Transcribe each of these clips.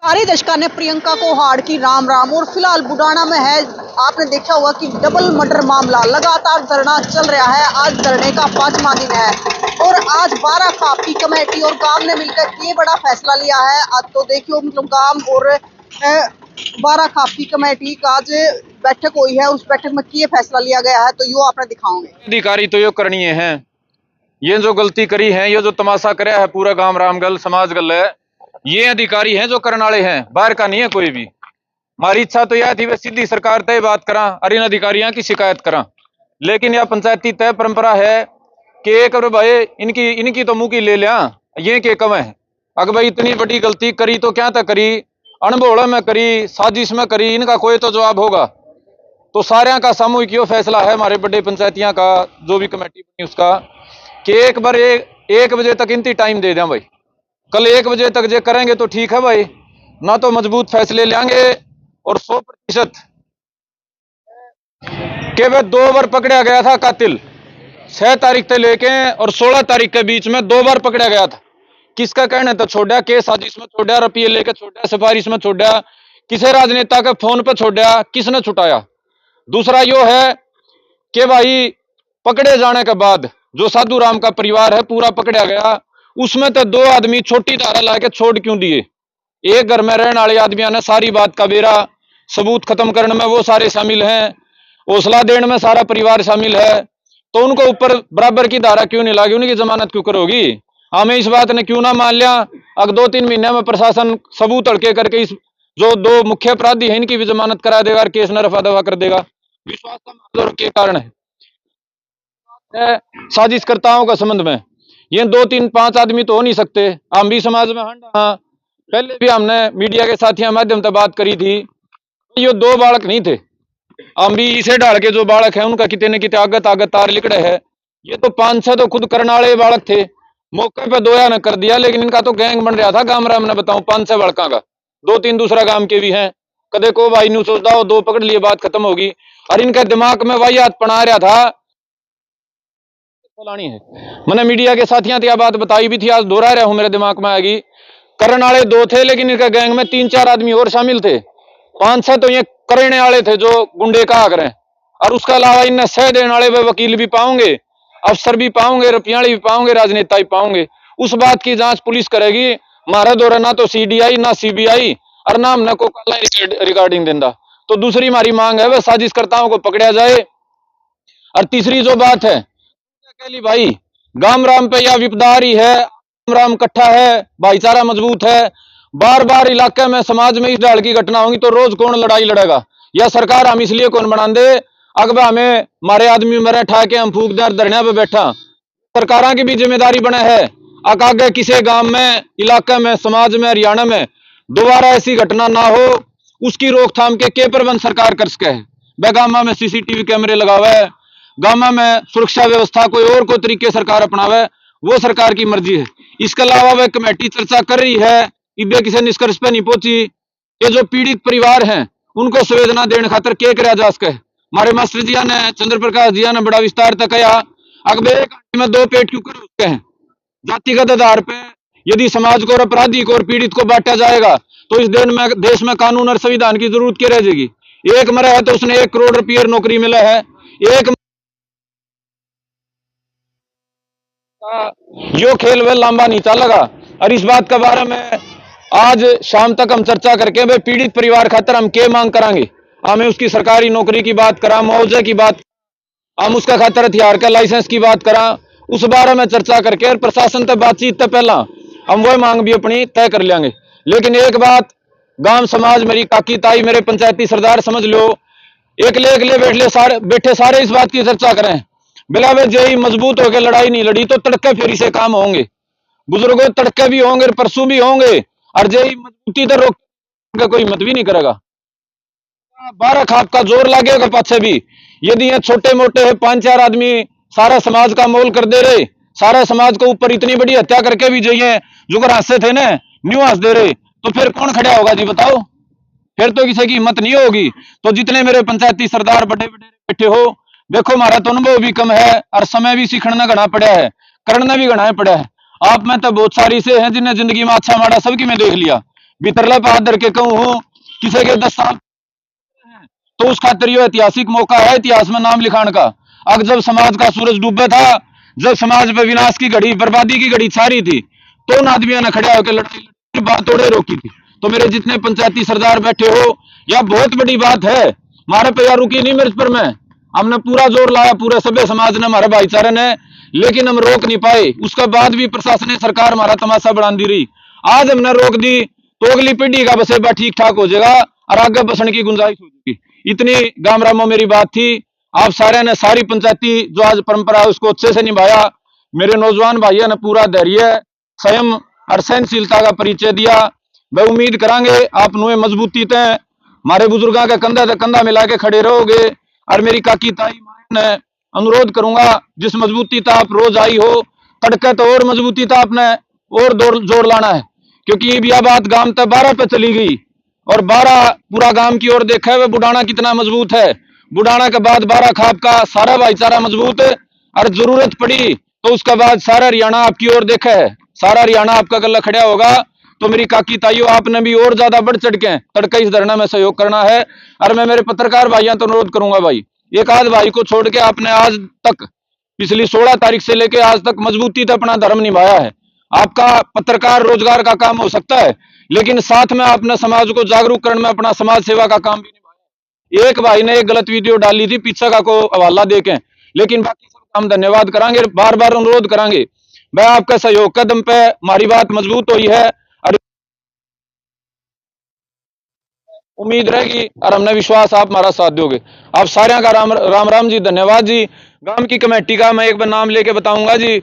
सारे दशका ने प्रियंका को हार की राम राम। और फिलहाल बुडाना में है, आपने देखा होगा कि डबल मर्डर मामला लगातार धरना चल रहा है। आज धरने का 5वां दिन है और आज 12 खाप की कमेटी और गांव ने मिलकर ये बड़ा फैसला लिया है। आज तो देखियो मतलब गांव और 12 खाप की कमेटी का आज बैठक हुई है, उस बैठक में ये फैसला लिया गया है, तो यो आपने दिखाओगे। अधिकारी तो यो करणीय है, ये जो गलती करी है, ये जो तमाशा कराया है पूरा गांव रामगल समाज गल है, ये अधिकारी हैं जो करने वाले हैं, बाहर का नहीं है कोई भी। हमारी इच्छा तो यह थी वे सीधी सरकार तय बात करा और इन अधिकारियों की शिकायत करा, लेकिन यह पंचायती तय परंपरा है कि एक भाई इनकी तो मुंह की ले लिया, ये के कम है। अगर भाई इतनी बड़ी गलती करी तो क्या तक करी, अनभोला में करी, साजिश में करी, इनका कोई तो जवाब होगा। तो सारे का सामूहिक यो फैसला है हमारे बड़े पंचायतियां का, जो भी कमेटी बनी उसका, कि एक बार एक बजे तक इनती टाइम दे दें भाई। कल 1 बजे तक जे करेंगे तो ठीक है भाई, ना तो मजबूत फैसले लेंगे। और 100% के वे 2 बार पकड़ा गया था कातिल, 6 तारीख से लेके और 16 तारीख के बीच में 2 बार पकड़ा गया था। किसका कहना तो छोड़ा, केस साजिश में छोड़ा, रुपये लेके छोड़ा, सिफारिश में छोड़ा, किसी राजनेता के फोन पर छोड़ा, किसने छुटाया। दूसरा यो है कि भाई पकड़े जाने के बाद जो साधु राम का परिवार है पूरा पकड़ा गया, उसमें तो 2 आदमी छोटी धारा लाके छोड़ क्यों दिए। एक घर में रहने वाले आदमियों ने सारी बात का बेरा सबूत खत्म करने में वो सारे शामिल हैं, हौसला देने में सारा परिवार शामिल है, तो उनको ऊपर बराबर की धारा क्यों नहीं लागी, उनकी जमानत क्यों करोगी। हमें इस बात ने क्यों ना मान लिया। अगर 2-3 महीने में प्रशासन सबूत अड़के करके इस जो 2 मुख्य अपराधी हैं इनकी भी जमानत करा देगा और केस न रफा दफा कर देगा। विश्वास का मामला के कारण है साजिशकर्ताओं का संबंध में, ये 2-3-5 आदमी तो हो नहीं सकते। हम भी समाज में हाँ, पहले भी हमने मीडिया के साथियों माध्यम से बात करी थी, ये 2 बालक नहीं थे। हम भी इसे डाल के जो बालक है उनका कितने न कितने आगत तार लिकड़े है। ये तो 5-6 तो खुद करने वाले बालक थे, मौके पे 2 ने कर दिया, लेकिन इनका तो गैंग बन रहा था गांव राम ने, बताऊं 5-6 बालका का, 2-3 दूसरा गांव के भी हैं। कदे को भाई न्यू सोचता हो 2 पकड़ लिए बात खत्म होगी, और इनके दिमाग में वही हाथ पड़ा रहा था लानी है। मैंने मीडिया के साथियों से यह बात बताई भी थी, आज दोहरा रहा हूं, मेरे दिमाग में आएगी। करने वाले 2 थे, लेकिन इनके गैंग में 3-4 आदमी और शामिल थे। 5-6 तो ये करने वाले थे जो गुंडे कहा करें, और उसके अलावा इनने सह देने वाले वे वकील भी पाओगे, अफसर भी पाओगे, रुपयाड़ी भी पाओगे, राजनेता भी पाओगे। उस बात की जांच पुलिस करेगी। हमारा दौरा ना तो CDI ना CBI और ना हमने को रिकॉर्डिंग देंदा। तो दूसरी हमारी मांग है वह साजिशकर्ताओं को पकड़ा जाए। और तीसरी जो बात है भाई, गांव राम पे यह विपदा आ रही है, गांव राम इकट्ठा है, भाईचारा मजबूत है। बार बार इलाके में समाज में इस ढाल की घटना होगी तो रोज कौन लड़ाई लड़ेगा। यह सरकार हम इसलिए कौन बना दे, अगर हमें मारे आदमी मरे ठा के हम फूक दे धरने पे बैठा, सरकारों की भी जिम्मेदारी बने है आगे किसी गांव में, इलाके में, समाज में, हरियाणा में दोबारा ऐसी घटना ना हो, उसकी रोकथाम के प्रबंध सरकार कर सके। बेगामा में CCTV कैमरे लगावे है, गांव में सुरक्षा व्यवस्था कोई और को तरीके सरकार अपनावे, वो सरकार की मर्जी है। इसके अलावा वह कमेटी चर्चा कर रही है, इबे किसी निष्कर्ष पे नहीं पहुंची। ये जो पीड़ित परिवार हैं उनको संवेदना देने खातर के करा जा सके। हमारे मास्टर जी ने, चंद्र प्रकाश जी ने बड़ा विस्तार तक कहा, अगर एक घंटे में 2 पेट क्यों कर सकते हैं। जातिगत आधार पे यदि समाज को और अपराधी को और पीड़ित को बांटा जाएगा तो इस देश में कानून और संविधान की जरूरत क्या रह जाएगी। एक मरा है तो उसने 1 करोड़ रुपये नौकरी मिला है, एक यो खेल वे लंबा नहीं चलेगा। और इस बात के बारे में आज शाम तक हम चर्चा करके वे पीड़ित परिवार खातर हम क्या मांग करांगे। हमें उसकी सरकारी नौकरी की बात करा, मुआवजे की बात, हम उसका खातर हथियार का लाइसेंस की बात करा, उस बारे में चर्चा करके और प्रशासन तक बातचीत तक पहला हम वह मांग भी अपनी तय कर लेंगे। लेकिन एक बात गांव समाज, मेरी काकी ताई, मेरे पंचायती सरदार समझ लो, एक ले बैठे सारे इस बात की चर्चा करें। बिलावे जय मजबूत होकर लड़ाई नहीं लड़ी तो तड़के फेरी से काम होंगे, बुजुर्गों तड़के भी होंगे, परसों भी होंगे, और जय मजबूती तो रोक का कोई मत भी नहीं करेगा। 12 खाप का जोर लगेगा पाछे भी। यदि ये छोटे मोटे है 5-4 आदमी सारा समाज का मोल कर दे रहे, सारा समाज को ऊपर इतनी बड़ी हत्या करके भी जाइए जो हंसते थे ना न्यू हंस दे रहे, तो फिर कौन खड़ा होगा जी बताओ। फिर तो किसी की हिम्मत नहीं होगी। तो जितने मेरे पंचायती सरदार बड़े बड़े बैठे हो, देखो हमारा तो अनुभव भी कम है और समय भी सीखना घना पड़ा है, करना भी घना पड़ा है। आप में तो बहुत सारी से हैं जिन्हें जिंदगी में अच्छा माड़ा सबकी में देख लिया। भीतरला पे हाथ धर के कहूँ हूँ किसी के 10 साल तो उस खातिर यो ऐतिहासिक मौका है इतिहास में नाम लिखाने का। अब जब समाज का सूरज डूबा था, जब समाज पे विनाश की घड़ी, बर्बादी की घड़ी छा रही थी, तो उन आदमियों ने खड़ा होकर लड़ाई बात तोड़े रोकी थी। तो मेरे जितने पंचायती सरदार बैठे हो, यह बहुत बड़ी बात है। हमारे पे यार रुकी नहीं मेरे पर में, हमने पूरा जोर लाया, पूरे सभ्य समाज ने, हमारे भाईचारे ने, लेकिन हम रोक नहीं पाए। उसके बाद भी प्रशासन सरकार हमारा तमाशा बढ़ा दी रही। आज हमने रोक दी तो अगली पीढ़ी का बसेबा ठीक ठाक हो जाएगा और आगे बसने की गुंजाइश हो जाएगी। इतनी गाम रामो मेरी बात थी। आप सारे ने सारी पंचायती जो आज परंपरा है उसको अच्छे से निभाया। मेरे नौजवान भाइयों ने पूरा धैर्य, संयम और सहनशीलता का परिचय दिया। मैं उम्मीद करांगे आप नुए मजबूती ते हमारे बुजुर्गों का कंधा से कंधा मिला के खड़े रहोगे। और मेरी काकी ताई ने अनुरोध करूंगा, जिस मजबूती ता आप रोज आई हो, तड़के तो और मजबूती ता आपने और जोर लाना है, क्योंकि यह बात गांव तक 12 पे चली गई और 12 पूरा गांव की ओर देखा है बुढ़ाना कितना मजबूत है। बुढ़ाना के बाद 12 खाप का सारा भाईचारा मजबूत है और जरूरत पड़ी तो उसके बाद सारा हरियाणा आपकी ओर देखा है, सारा हरियाणा आपका गला खड़ा होगा। तो मेरी काकी ताइयों, आपने भी और ज्यादा बढ़ चढ़ के तड़के इस धरना में सहयोग करना है। और मैं मेरे पत्रकार भाइयों तो अनुरोध करूंगा, भाई एक आध भाई को छोड़ के आपने आज तक पिछली 16 तारीख से लेके आज तक मजबूती से अपना धर्म निभाया है। आपका पत्रकार रोजगार का काम हो सकता है, लेकिन साथ में आपने समाज को जागरूक करने में अपना समाज सेवा का काम भी निभाया। एक भाई ने एक गलत वीडियो डाली थी पीछे का को हवाला देके, लेकिन बाकी सब हम धन्यवाद करांगे, बार बार अनुरोध करांगे। मैं आपका सहयोग कदम पे हमारी बात मजबूत हुई है और उम्मीद रहेगी और हमने विश्वास आप हमारा साथ दोगे। आप सारे का राम राम राम जी, धन्यवाद जी। गांव की कमेटी का मैं एक बार नाम लेके बताऊंगा जी,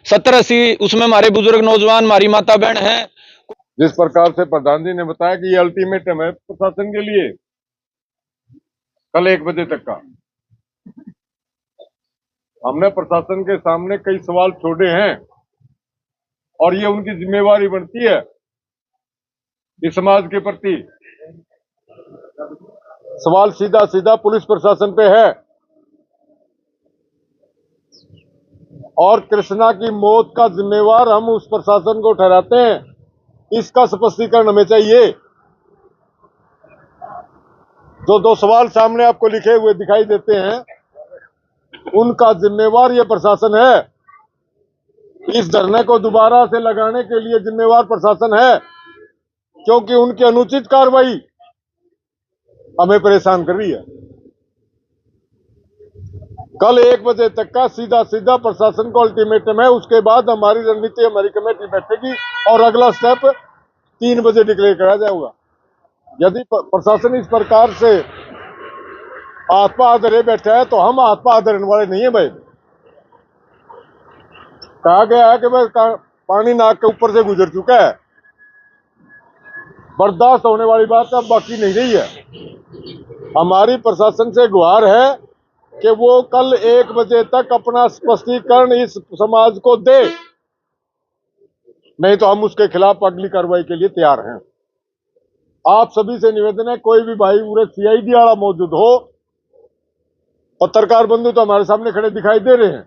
70-80 उसमें हमारे बुजुर्ग नौजवान, हमारी माता बहन हैं। जिस प्रकार से प्रधान जी ने बताया कि ये अल्टीमेटम है प्रशासन के लिए कल 1 बजे तक का, हमने प्रशासन के सामने कई सवाल छोड़े हैं और ये उनकी जिम्मेवारी बनती है इस समाज के प्रति। सवाल सीधा सीधा पुलिस प्रशासन पे है और कृष्णा की मौत का जिम्मेवार हम उस प्रशासन को ठहराते हैं, इसका स्पष्टीकरण हमें चाहिए। जो 2 सवाल सामने आपको लिखे हुए दिखाई देते हैं, उनका जिम्मेवार ये प्रशासन है। इस धरने को दोबारा से लगाने के लिए जिम्मेवार प्रशासन है, क्योंकि उनकी अनुचित कार्रवाई हमें परेशान कर रही है। कल 1 बजे तक का सीधा सीधा प्रशासन को अल्टीमेटम है। उसके बाद हमारी रणनीति, हमारी कमेटी बैठेगी और अगला स्टेप 3 बजे डिक्लेयर करा जाएगा। यदि प्रशासन इस प्रकार से आत्मा धरे बैठा है तो हम आत्मा धरने वाले नहीं है भाई। कहा गया है कि भाई पानी नाक के ऊपर से गुजर चुका है, बर्दाश्त होने वाली बात अब बाकी नहीं रही है। हमारी प्रशासन से गुहार है कि वो कल 1 बजे तक अपना स्पष्टीकरण इस समाज को दे, नहीं तो हम उसके खिलाफ अगली कार्रवाई के लिए तैयार हैं। आप सभी से निवेदन है, कोई भी भाई पूरे सीआईडी वाला मौजूद हो, पत्रकार बंधु तो हमारे सामने खड़े दिखाई दे रहे हैं,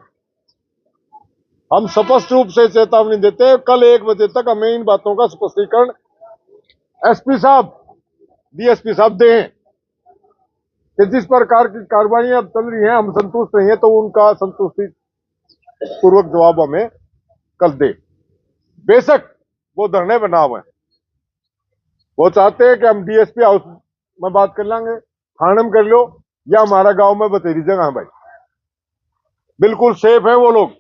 हम स्पष्ट रूप से चेतावनी देते हैं, कल 1 बजे तक हमें इन बातों का स्पष्टीकरण एसपी साहब, डीएसपी साहब दें कि जिस प्रकार की कार्रवाई अब चल रही हैं हम संतुष्ट नहीं है, तो उनका संतुष्टि पूर्वक जवाब हमें कल दे। बेशक वो धरने बना हुए हैं, वो चाहते हैं कि हम डीएसपी हाउस में बात कर लेंगे, थाने में कर लो, या हमारा गांव में बतेरी जगह है भाई, बिल्कुल सेफ है वो लोग।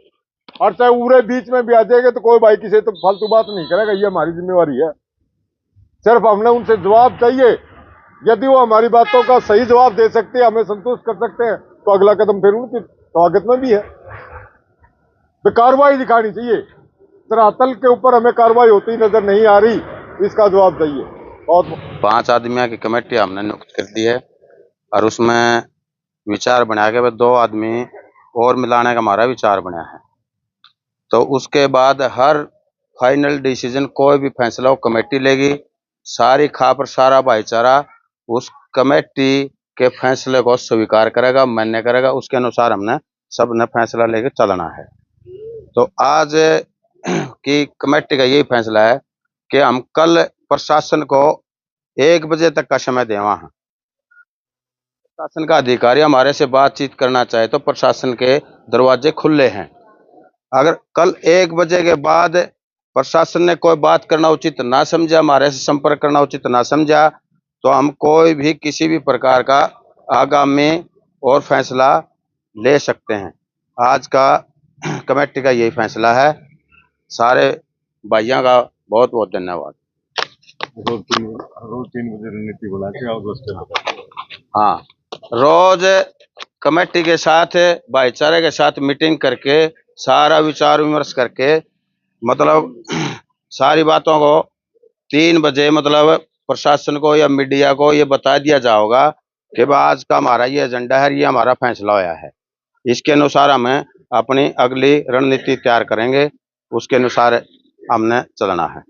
और चाहे पूरे बीच में भी आ जाएगा तो कोई भाई किसी तो फालतू बात नहीं करेगा, ये हमारी जिम्मेवारी है। सिर्फ हमने उनसे जवाब चाहिए, यदि वो हमारी बातों का सही जवाब दे सकते हैं, हमें संतुष्ट कर सकते हैं, तो अगला कदम फिर उनकी स्वागत में भी है। तो कार्रवाई दिखानी चाहिए, धरातल के ऊपर हमें कार्रवाई होती नजर नहीं आ रही, इसका जवाब चाहिए। और 5 आदमियों की कमेटी हमने नियुक्त कर दी है और उसमें विचार बना के 2 आदमी और मिलाने का हमारा विचार बना है। तो उसके बाद हर फाइनल डिसीजन, कोई भी फैसला वो कमेटी लेगी। सारी खापर, सारा भाईचारा उस कमेटी के फैसले को स्वीकार करेगा, मान्य करेगा, उसके अनुसार हमने सब ने फैसला लेके चलना है। तो आज की कमेटी का यही फैसला है कि हम कल प्रशासन को 1 बजे तक का समय देवा है। प्रशासन का अधिकारी हमारे से बातचीत करना चाहे तो प्रशासन के दरवाजे खुले हैं। अगर कल 1 बजे के बाद प्रशासन ने कोई बात करना उचित ना समझा, हमारे से संपर्क करना उचित ना समझा, तो हम कोई भी किसी भी प्रकार का आगामी और फैसला ले सकते हैं। आज का कमेटी का यही फैसला है। सारे भाइयों का बहुत बहुत धन्यवाद। रोज 3 बजे रणनीति बना के आओ दोस्तों। हाँ, रोज कमेटी के साथ भाईचारे के साथ मीटिंग करके सारा विचार विमर्श करके मतलब सारी बातों को 3 बजे मतलब प्रशासन को या मीडिया को ये बता दिया जाएगा कि आज का हमारा ये एजेंडा है, ये हमारा फैसला होया है। इसके अनुसार हमें अपनी अगली रणनीति तैयार करेंगे, उसके अनुसार हमने चलना है।